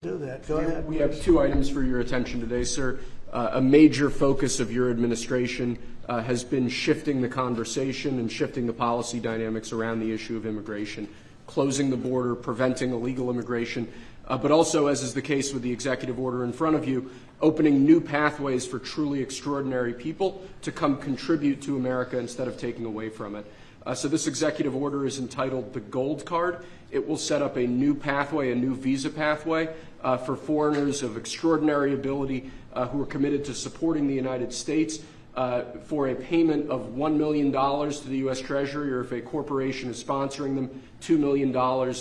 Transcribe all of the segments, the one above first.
do that. Go ahead. We have two items for your attention today, sir. A major focus of your administration has been shifting the conversation and shifting the policy dynamics around the issue of immigration, closing the border, preventing illegal immigration, but also, as is the case with the executive order in front of you, opening new pathways for truly extraordinary people to come contribute to America instead of taking away from it. So this executive order is entitled the Gold Card. It will set up a new pathway, a new visa pathway for foreigners of extraordinary ability who are committed to supporting the United States for a payment of $1 million to the U.S. Treasury, or if a corporation is sponsoring them, $2 million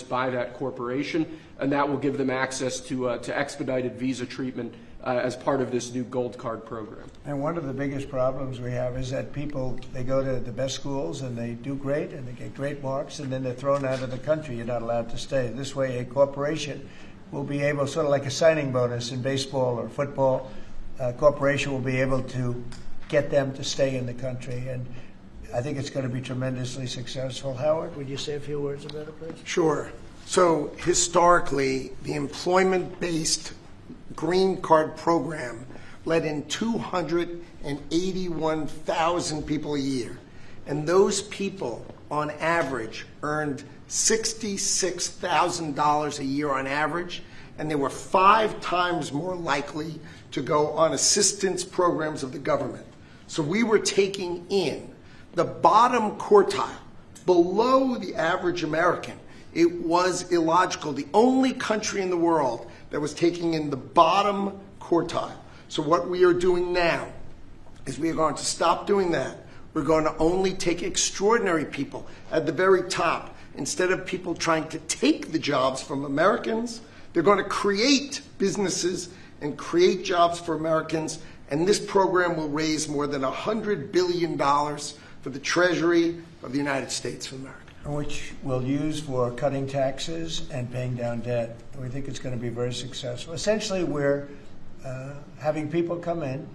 by that corporation, and that will give them access to expedited visa treatment as part of this new Gold Card program. And one of the biggest problems we have is that people, they go to the best schools and they do great and they get great marks, and then they're thrown out of the country. You're not allowed to stay. This way a corporation will be able, sort of like a signing bonus in baseball or football, a corporation will be able to get them to stay in the country. And I think it's going to be tremendously successful. Howard, would you say a few words about it, please? Sure. So historically, the employment-based Green Card program let in 281,000 people a year. And those people, on average, earned $66,000 a year on average, and they were 5 times more likely to go on assistance programs of the government. So we were taking in the bottom quartile, below the average American. It was illogical. The only country in the world that was taking in the bottom quartile. So what we are doing now is we are going to stop doing that. We're going to only take extraordinary people at the very top. Instead of people trying to take the jobs from Americans, they're going to create businesses and create jobs for Americans. And this program will raise more than $100 billion for the Treasury of the United States of America. Which we'll use for cutting taxes and paying down debt. We think it's going to be very successful. Essentially, we're having people come in,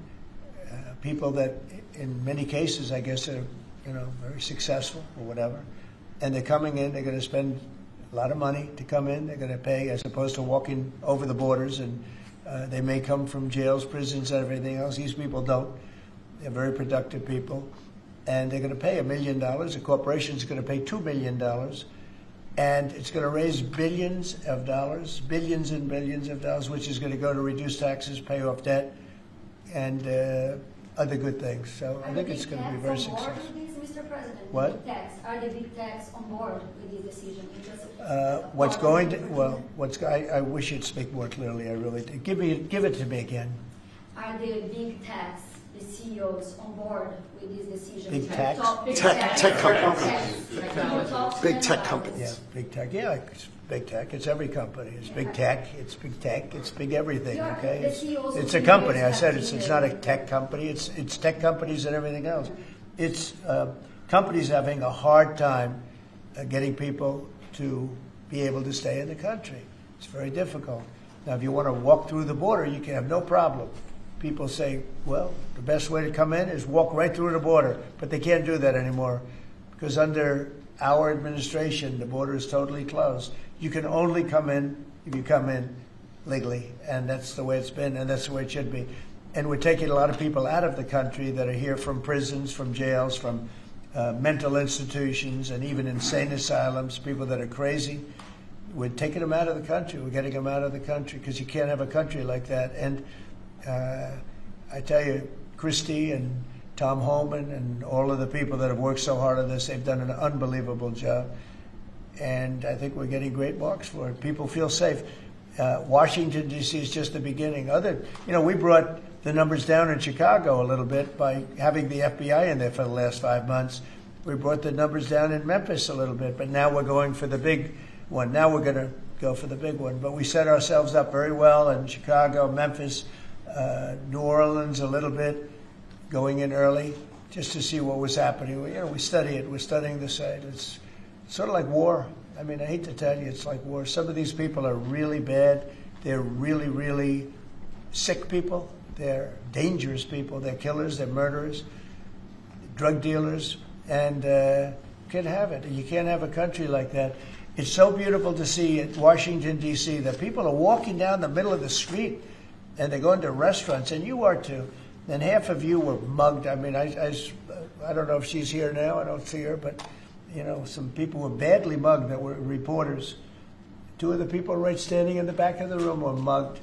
people that in many cases, I guess, are very successful or whatever, and they're coming in, they're going to spend a lot of money to come in, they're going to pay as opposed to walking over the borders, and they may come from jails, prisons, and everything else. These people don't. They're very productive people. And they're going to pay $1 million. A corporation is going to pay $2 million. And it's going to raise billions of dollars, billions and billions of dollars, which is going to go to reduce taxes, pay off debt, and other good things. So I think it's going to be very successful. Mr. President, what? Big tax. Are the big tax on board with this decision? I wish you'd speak more clearly. I really do. Give it to me again. Are the big tax, the CEOs on board with this decision? Big tax? Tech companies. Big tech companies. Yeah, big tech. Yeah, it's big tech. It's every company. It's big tech. It's big tech. It's big everything. Okay, it's a company. I said it's not a tech company. It's tech companies and everything else. It's companies having a hard time getting people to be able to stay in the country. It's very difficult. Now, if you want to walk through the border, you can have no problem. People say, well, the best way to come in is walk right through the border. But they can't do that anymore because under our administration, the border is totally closed. You can only come in if you come in legally, and that's the way it's been, and that's the way it should be. And we're taking a lot of people out of the country that are here from prisons, from jails, from mental institutions, and even insane asylums, people that are crazy. We're taking them out of the country. We're getting them out of the country because you can't have a country like that. And I tell you, Christie and Tom Holman and all of the people that have worked so hard on this, they've done an unbelievable job. And I think we're getting great marks for it. People feel safe. Washington, D.C. is just the beginning. We brought the numbers down in Chicago a little bit by having the FBI in there for the last 5 months. We brought the numbers down in Memphis a little bit, but now we're going for the big one. Now we're going to go for the big one. But we set ourselves up very well in Chicago, Memphis, New Orleans a little bit, going in early just to see what was happening. We study it. We're studying the site. It's sort of like war. I mean, I hate to tell you, it's like war. Some of these people are really bad. They're really, really sick people. They're dangerous people. They're killers. They're murderers, drug dealers, and you can't have it. You can't have a country like that. It's so beautiful to see at Washington, D.C., that people are walking down the middle of the street and they're going to restaurants, and you are too. And half of you were mugged. I mean, I don't know if she's here now. I don't see her, but, you know, some people were badly mugged that were reporters. Two of the people right standing in the back of the room were mugged.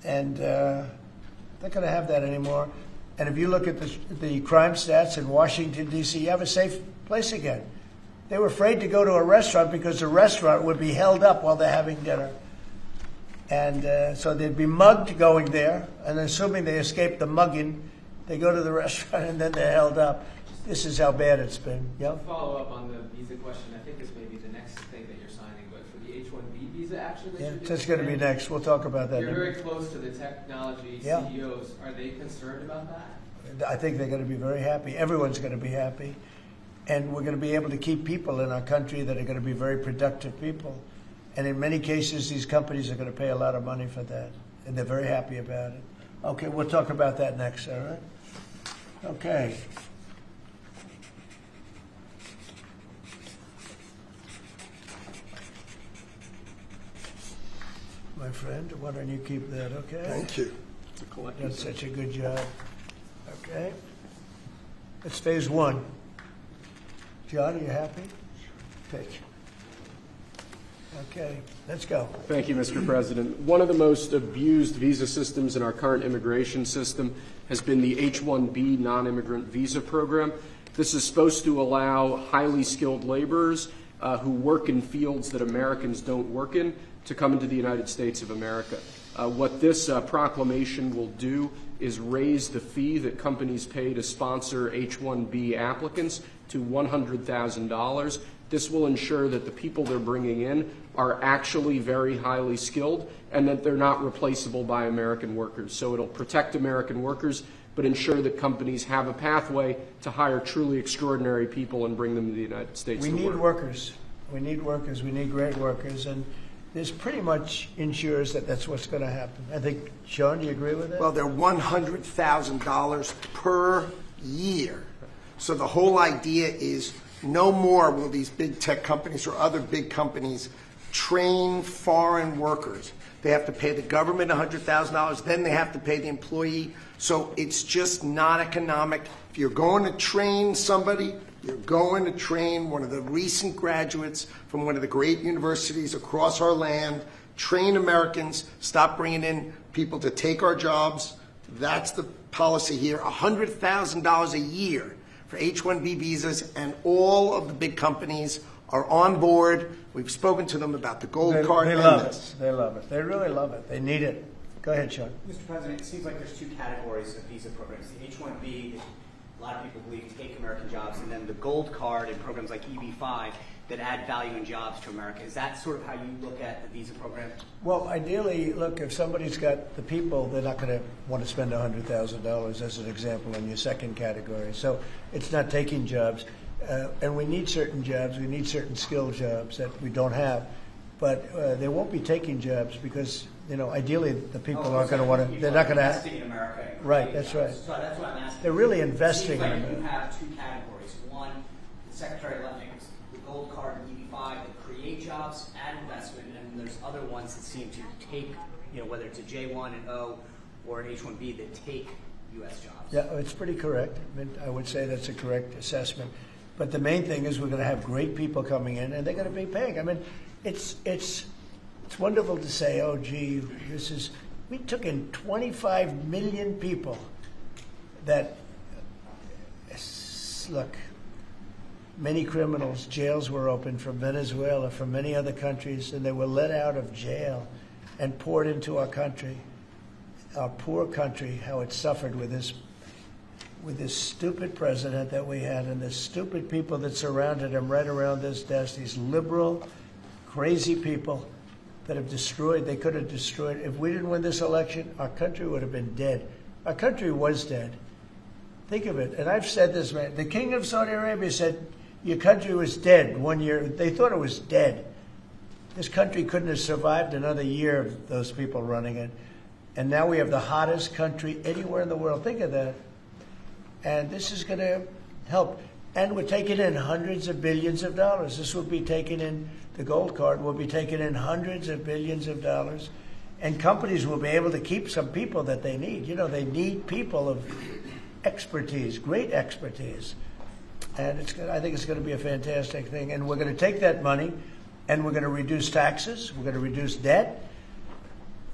And they're not going to have that anymore. And if you look at the crime stats in Washington, D.C., you have a safe place again. They were afraid to go to a restaurant because the restaurant would be held up while they're having dinner. And so they'd be mugged going there, and assuming they escaped the mugging, they go to the restaurant and then they're held up. This is how bad it's been. Yeah? Follow up on the visa question. I think this may be the next thing that you're signing, but for the H-1B visa action that you're doing, it's going to be next. We'll talk about that. You're very close to the technology CEOs. Are they concerned about that? I think they're going to be very happy. Everyone's going to be happy. And we're going to be able to keep people in our country that are going to be very productive people. And in many cases, these companies are going to pay a lot of money for that. And they're very happy about it. Okay, we'll talk about that next, all right? Okay. My friend, why don't you keep that, okay? Thank you. That's such a good job. Okay. It's phase one. John, are you happy? Okay, let's go. Thank you, Mr. President. One of the most abused visa systems in our current immigration system has been the H-1B non-immigrant visa program. This is supposed to allow highly skilled laborers who work in fields that Americans don't work in to come into the United States of America. What this proclamation will do is raise the fee that companies pay to sponsor H-1B applicants to $100,000. This will ensure that the people they're bringing in are actually very highly skilled and that they're not replaceable by American workers. So it'll protect American workers, but ensure that companies have a pathway to hire truly extraordinary people and bring them to the United States to work. We need workers. We need workers. We need great workers. And this pretty much ensures that that's what's going to happen. I think, Sean, do you agree with that? Well, they're $100,000 per year. So the whole idea is no more will these big tech companies or other big companies train foreign workers. They have to pay the government $100,000, then they have to pay the employee. So it's just not economic. If you're going to train somebody, you're going to train one of the recent graduates from one of the great universities across our land, train Americans, stop bringing in people to take our jobs. That's the policy here, $100,000 a year for H-1B visas, and all of the big companies are on board. We've spoken to them about the gold card. They love it. They love it. They really love it. They need it. Go ahead, Sean. Mr. President, it seems like there's two categories of visa programs. The H-1B, a lot of people believe take American jobs, and then the gold card and programs like EB-5 that add value and jobs to America. Is that sort of how you look at the visa program? Well, ideally, look, if somebody's got the people, they're not going to want to spend $100,000 as an example in your second category. So it's not taking jobs. And we need certain jobs. We need certain skill jobs that we don't have. But they won't be taking jobs because, you know, ideally the people aren't going to want to, they're not going to have. Investing in America. Right, that's right. So that's what I'm asking. They're really investing in It seems like America. you have two categories. One, the Secretary left the gold card and EB-5 that create jobs, add investment, and there's other ones that seem to take, you know, whether it's a J1 and O or an H-1B that take U.S. jobs. Yeah, it's pretty correct. I mean, I would say that's a correct assessment. But the main thing is we're going to have great people coming in, and they're going to be paying. I mean, it's wonderful to say, oh, gee, we took in 25 million people that, look, many criminals, jails were open from Venezuela, from many other countries, and they were let out of jail and poured into our country, our poor country, how it suffered with this stupid president that we had and the stupid people that surrounded him right around this desk, these liberal, crazy people that have destroyed, they could have destroyed. If we didn't win this election, our country would have been dead. Our country was dead. Think of it. And I've said this, man. The king of Saudi Arabia said, your country was dead 1 year. They thought it was dead. This country couldn't have survived another year of those people running it. And now we have the hottest country anywhere in the world. Think of that. And this is going to help. And we're taking in hundreds of billions of dollars. This will be taken in, the gold card will be taken in hundreds of billions of dollars. And companies will be able to keep some people that they need. You know, they need people of expertise, great expertise. And I think it's going to be a fantastic thing. And we're going to take that money and we're going to reduce taxes. We're going to reduce debt.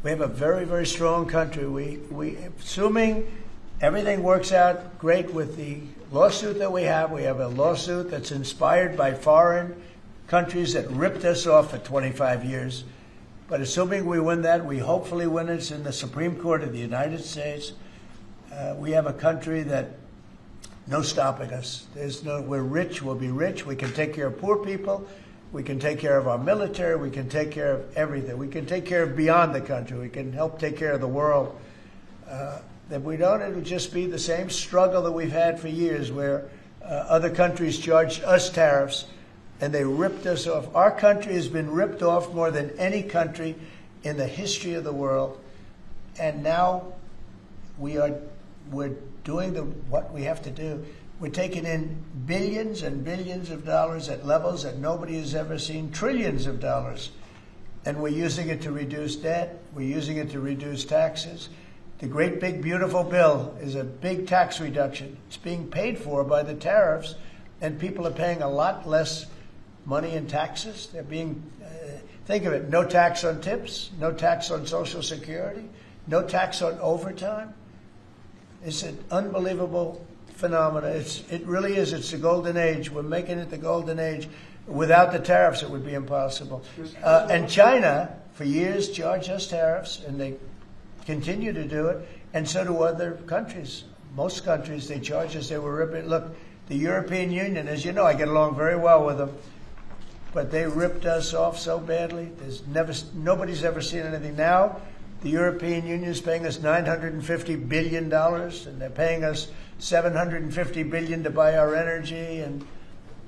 We have a very, very strong country. We assuming everything works out great with the lawsuit that we have a lawsuit that's inspired by foreign countries that ripped us off for 25 years. But assuming we win that, we hopefully win it. It's in the Supreme Court of the United States. We have a country that no stopping us. We're rich, we'll be rich. We can take care of poor people. We can take care of our military. We can take care of everything. We can take care of beyond the country. We can help take care of the world. If we don't, it'll just be the same struggle that we've had for years where other countries charged us tariffs and they ripped us off. Our country has been ripped off more than any country in the history of the world. And now we're doing what we have to do. We're taking in billions and billions of dollars at levels that nobody has ever seen, trillions of dollars. And we're using it to reduce debt. We're using it to reduce taxes. The great big beautiful bill is a big tax reduction. It's being paid for by the tariffs, and people are paying a lot less money in taxes. They're being, think of it, no tax on tips, no tax on Social Security, no tax on overtime. It's an unbelievable phenomenon. It really is. It's the golden age. We're making it the golden age. Without the tariffs, it would be impossible. And China, for years, charged us tariffs, and they continue to do it, and so do other countries. Most countries, they charge us. They were ripping. Look, the European Union, as you know, I get along very well with them, but they ripped us off so badly. Nobody's ever seen anything. Now, the European Union is paying us $950 billion, and they're paying us $750 billion to buy our energy, and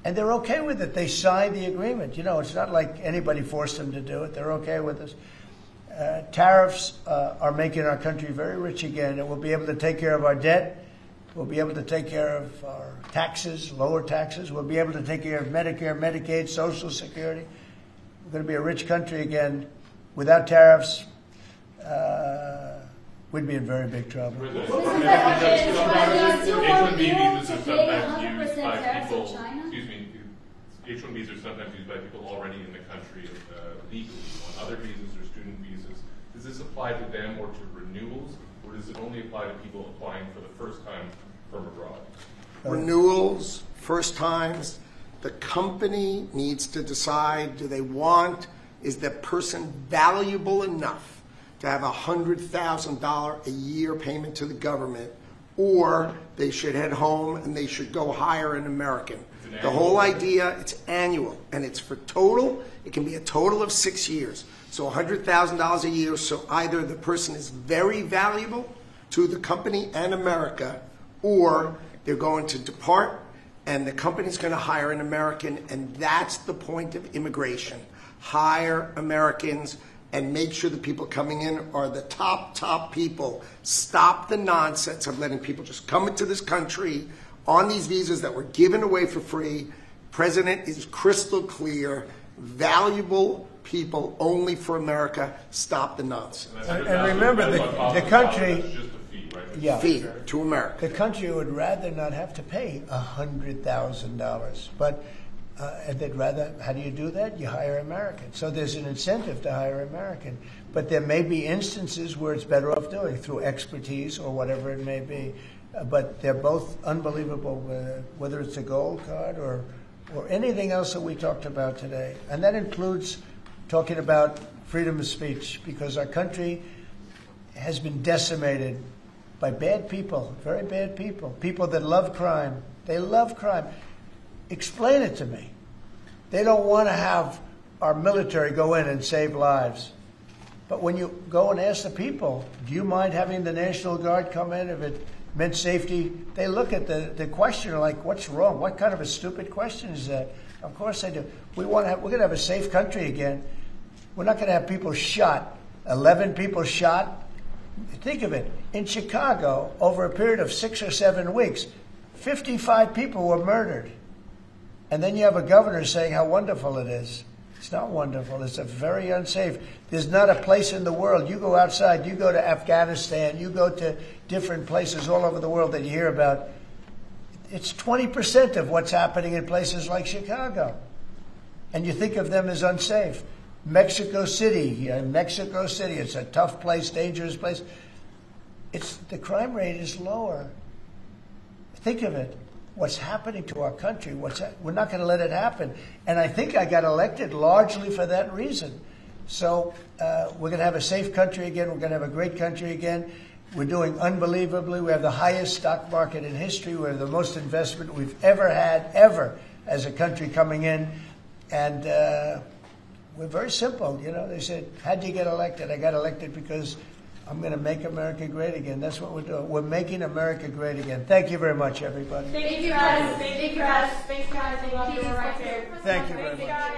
they're okay with it. They signed the agreement. You know, it's not like anybody forced them to do it. They're okay with us. Tariffs are making our country very rich again, and we'll be able to take care of our debt. We'll be able to take care of our taxes, lower taxes. We'll be able to take care of Medicare, Medicaid, Social Security. We're going to be a rich country again. Without tariffs, we'd be in very big trouble. H-1Bs are sometimes used by people already in the country legally on other visas or student visas. Does this apply to them or to renewals, or does it only apply to people applying for the first time from abroad? Renewals, first times, the company needs to decide, is that person valuable enough to have a $100,000 a year payment to the government, or they should head home and they should go hire an American. The whole idea, it's annual, and it's for total. It can be a total of 6 years. So $100,000 a year, so either the person is very valuable to the company and America, or they're going to depart, and the company's going to hire an American, and that's the point of immigration. Hire Americans and make sure the people coming in are the top people. Stop the nonsense of letting people just come into this country on these visas that were given away for free. President is crystal clear. Valuable people only for America. Stop the nonsense. And remember, the country, It's just a fee, right? yeah, Fee to America. the country would rather not have to pay $100,000, but and they'd rather. How do you do that? You hire American. So there's an incentive to hire American, but there may be instances where it's better off doing it through expertise or whatever it may be. But they're both unbelievable, whether it's a gold card or anything else that we talked about today. And that includes talking about freedom of speech, because our country has been decimated by bad people, very bad people, people that love crime. They love crime. Explain it to me. They don't want to have our military go in and save lives. But when you go and ask the people, do you mind having the National Guard come in if it meant safety? They look at the questioner like, what's wrong? What kind of a stupid question is that? Of course they do. We're going to have a safe country again. We're not going to have people shot, 11 people shot. Think of it. In Chicago, over a period of 6 or 7 weeks, 55 people were murdered. And then you have a governor saying how wonderful it is. It's not wonderful. It's a very unsafe. There's not a place in the world. You go outside, you go to Afghanistan, you go to different places all over the world that you hear about. It's 20% of what's happening in places like Chicago. And you think of them as unsafe. Mexico City, it's a tough place, dangerous place. The crime rate is lower. Think of it. What's happening to our country? We're not going to let it happen. And I think I got elected largely for that reason. So we're going to have a safe country again. We're going to have a great country again. We're doing unbelievably. We have the highest stock market in history. We have the most investment we've ever had, ever, as a country coming in. And we're very simple. You know, they said, how'd you get elected? I got elected because I'm going to make America great again. That's what we're doing. We're making America great again. Thank you very much, everybody. Thank you, guys. Thank you, guys. Thanks, guys. I love your right there. Thank you very much.